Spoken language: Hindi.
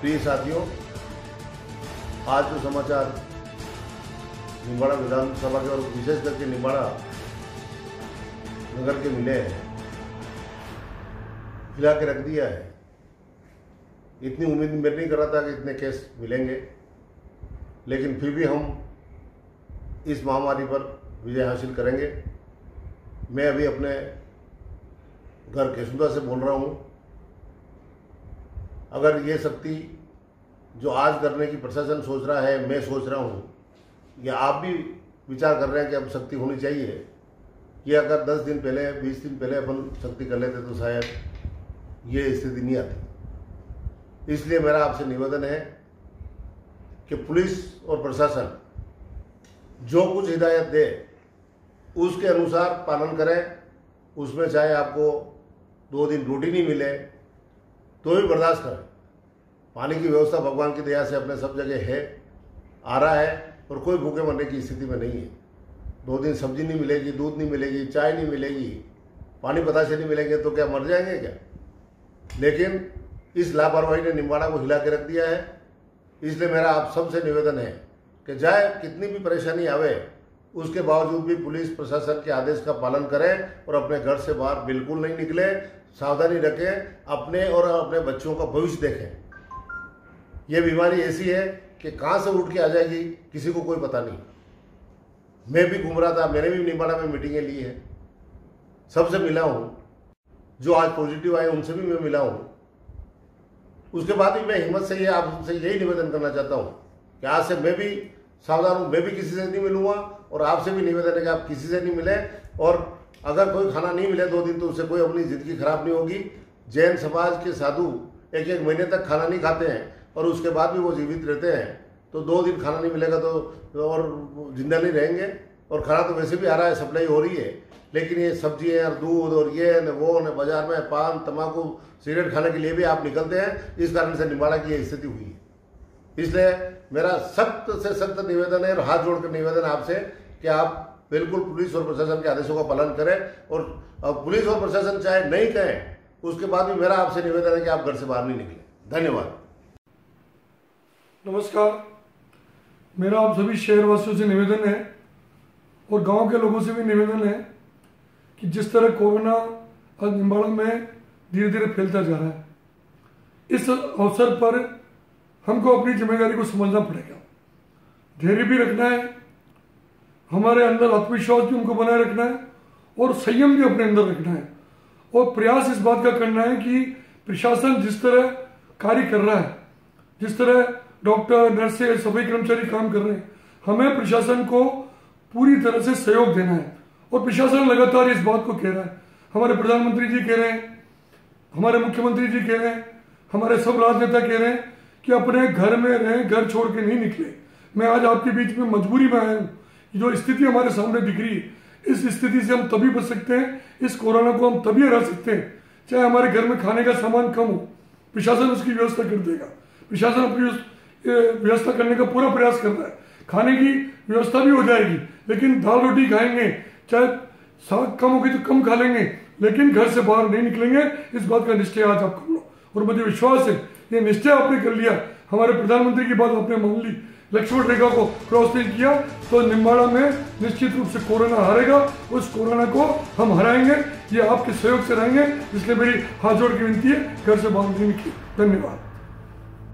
प्रिय साथियों, आज जो समाचार निम्बाड़ा विधानसभा के और विशेष करके निम्बाड़ा नगर के मिले हैं, हिला के रख दिया है। इतनी उम्मीद मैं नहीं कर रहा था कि इतने केस मिलेंगे, लेकिन फिर भी हम इस महामारी पर विजय हासिल करेंगे। मैं अभी अपने घर केसुदा से बोल रहा हूँ। अगर ये शक्ति जो आज करने की प्रशासन सोच रहा है, मैं सोच रहा हूँ, या आप भी विचार कर रहे हैं कि अब शक्ति होनी चाहिए, ये अगर 10 दिन पहले 20 दिन पहले अपन शक्ति कर लेते तो शायद ये स्थिति नहीं आती। इसलिए मेरा आपसे निवेदन है कि पुलिस और प्रशासन जो कुछ हिदायत दे उसके अनुसार पालन करें। उसमें चाहे आपको 2 दिन रोटी नहीं मिले तो भी बर्दाश्त करें। पानी की व्यवस्था भगवान की दया से अपने सब जगह है, आ रहा है, और कोई भूखे मरने की स्थिति में नहीं है। 2 दिन सब्जी नहीं मिलेगी, दूध नहीं मिलेगी, चाय नहीं मिलेगी, पानी बताशे नहीं मिलेंगे तो क्या मर जाएंगे क्या? लेकिन इस लापरवाही ने निम्बाड़ा को हिला के रख दिया है। इसलिए मेरा आप सबसे निवेदन है कि चाहे कितनी भी परेशानी आवे, उसके बावजूद भी पुलिस प्रशासन के आदेश का पालन करें और अपने घर से बाहर बिल्कुल नहीं निकले, सावधानी रखें, अपने और अपने बच्चों का भविष्य देखें। ये बीमारी ऐसी है कि कहाँ से उठ के आ जाएगी किसी को कोई पता नहीं। मैं भी घूम रहा था, मैंने भी निम्बाड़ा में मीटिंगें ली है, सबसे मिला हूँ। जो आज पॉजिटिव आए उनसे भी मैं मिला हूँ। उसके बाद भी मैं हिम्मत से ये आपसे यही निवेदन करना चाहता हूँ कि आज से मैं भी सावधान हूँ। मैं भी किसी से नहीं मिलूंगा और आपसे भी निवेदन है कि आप किसी से नहीं मिले। और अगर कोई खाना नहीं मिले 2 दिन तो उससे कोई अपनी जिंदगी खराब नहीं होगी। जैन समाज के साधु 1-1 महीने तक खाना नहीं खाते हैं और उसके बाद भी वो जीवित रहते हैं। तो 2 दिन खाना नहीं मिलेगा तो और जिंदा नहीं रहेंगे। और खाना तो वैसे भी आ रहा है, सप्लाई हो रही है, लेकिन ये सब्जियाँ और दूध और ये न वो न बाजार में पान तम्बाकू सिगरेट खाने के लिए भी आप निकलते हैं। इस कारण से निम्बाड़ा की ये स्थिति हुई है। इसलिए मेरा सख्त से सख्त निवेदन है और हाथ जोड़कर निवेदन आपसे कि आप बिल्कुल पुलिस और प्रशासन के आदेशों का पालन करें। और पुलिस और प्रशासन चाहे नहीं कहें, उसके बाद भी मेरा आपसे निवेदन है कि आप घर से बाहर नहीं निकलें। धन्यवाद। नमस्कार, मेरा आप सभी शहरवासियों से निवेदन है और गांव के लोगों से भी निवेदन है कि जिस तरह कोरोना आज निम्बाड़ा में धीरे धीरे फैलता जा रहा है, इस अवसर पर हमको अपनी जिम्मेदारी को समझना पड़ेगा। धैर्य भी रखना है, हमारे अंदर आत्मविश्वास भी हमको बनाए रखना है और संयम भी अपने अंदर रखना है। और प्रयास इस बात का करना है कि प्रशासन जिस तरह कार्य कर रहा है, जिस तरह डॉक्टर नर्सें सभी कर्मचारी काम कर रहे हैं, हमें प्रशासन को पूरी तरह से सहयोग देना है। और प्रशासन लगातार इस बात को कह रहा है, हमारे प्रधानमंत्री जी कह रहे हैं, हमारे मुख्यमंत्री जी कह रहे हैं, हमारे सब राजनेता कह रहे हैं कि अपने घर में रहें, घर छोड़ के नहीं निकले। मैं आज आपके बीच में मजबूरी में आया हूँ। जो स्थिति हमारे सामने दिख रही है, इस स्थिति से हम तभी बच सकते हैं, इस कोरोना को हम तभी हरा सकते हैं चाहे हमारे घर में खाने का सामान कम हो, प्रशासन उसकी व्यवस्था कर देगा। प्रशासन अपनी व्यवस्था करने का पूरा प्रयास कर रहा है। खाने की व्यवस्था भी हो जाएगी, लेकिन दाल रोटी खाएंगे, चाहे साग कम होगी तो कम खा लेंगे, लेकिन घर से बाहर नहीं निकलेंगे। इस बात का निश्चय आज आप कर लो और मुझे विश्वास है ये निश्चय आपने कर लिया, हमारे प्रधानमंत्री की बात आपने मान ली, लक्ष्मण रेखा को क्रॉस नहीं किया, तो निम्बाड़ा में निश्चित रूप से कोरोना हारेगा। उस कोरोना को हम हराएंगे, ये आपके सहयोग से रहेंगे। इसलिए मेरी हाथ जोड़ की विनती है, घर से बाहर नहीं निकले। धन्यवाद।